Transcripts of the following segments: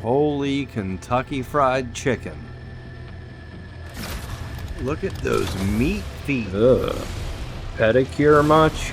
Holy Kentucky Fried Chicken. Look at those meat feet. Ugh. Pedicure much?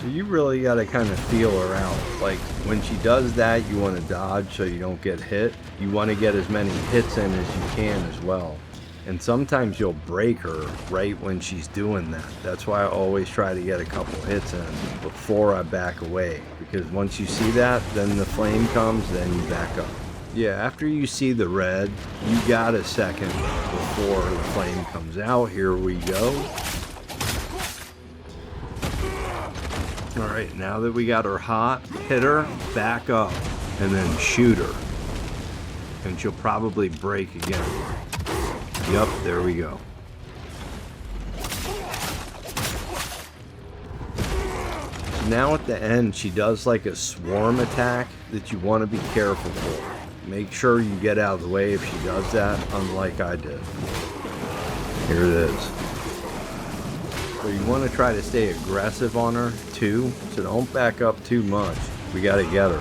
So you really got to kind of feel her out. Like when she does that, you want to dodge so you don't get hit. You want to get as many hits in as you can as well. And sometimes you'll break her right when she's doing that. That's why I always try to get a couple hits in before I back away. Because once you see that, then the flame comes, then you back up. Yeah, after you see the red, you got a second before the flame comes out. Here we go. Alright, now that we got her hot, hit her, back up, and then shoot her. And she'll probably break again. Yup, there we go. Now at the end, she does like a swarm attack that you want to be careful for. Make sure you get out of the way if she does that, unlike I did. Here it is. So you want to try to stay aggressive on her too, so don't back up too much. We got to get her.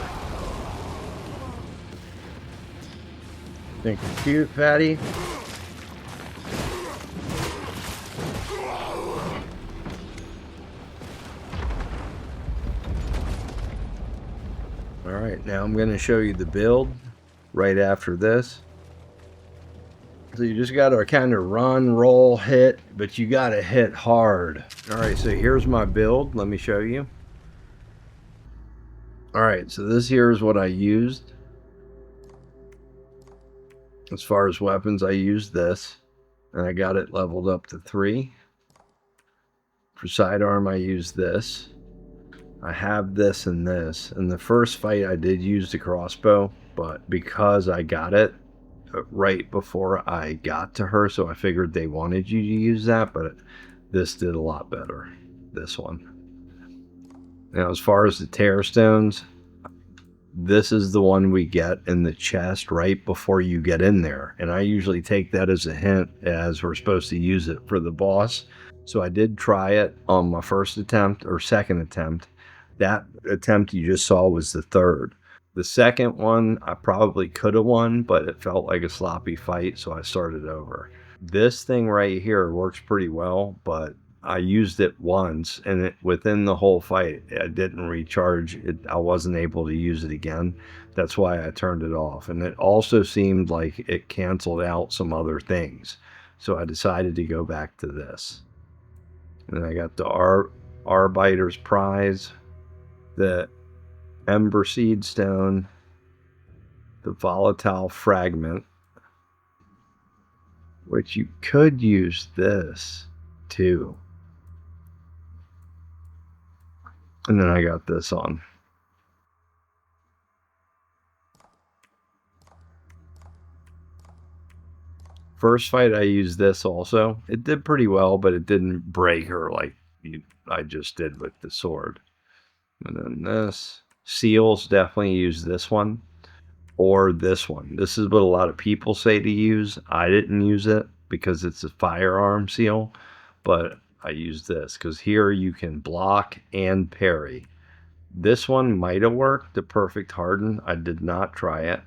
Think you're cute, fatty? Alright, now I'm going to show you the build right after this. So you just got to kind of run, roll, hit, but you got to hit hard. Alright, so here's my build. Let me show you. Alright, so this here is what I used. As far as weapons, I used this. And I got it leveled up to 3. For sidearm, I used this. I have this and this. In the first fight, I did use the crossbow, but because I got it right before I got to her, so I figured they wanted you to use that, but this did a lot better, this one. Now, as far as the tear stones, this is the one we get in the chest right before you get in there, and I usually take that as a hint as we're supposed to use it for the boss. So I did try it on my first attempt or second attempt. That attempt you just saw was the third. The second one, I probably could have won, but it felt like a sloppy fight, so I started over. This thing right here works pretty well, but I used it once, and within the whole fight, I didn't recharge it. I wasn't able to use it again. That's why I turned it off. And it also seemed like it canceled out some other things. So I decided to go back to this. And I got the Arbiter's Prize, the Ember Seed Stone, the Volatile Fragment, which you could use this too. And then I got this on. First fight I used this also. It did pretty well, but it didn't break her like I just did with the sword. And then this. Seals, definitely use this one or this one. This is what a lot of people say to use. I didn't use it because it's a firearm seal, but I use this because here you can block and parry. This one might have worked, the Perfect Harden. I did not try it.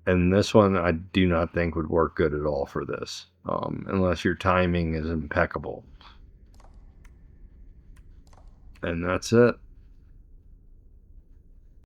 And this one I do not think would work good at all for this, unless your timing is impeccable. And that's it.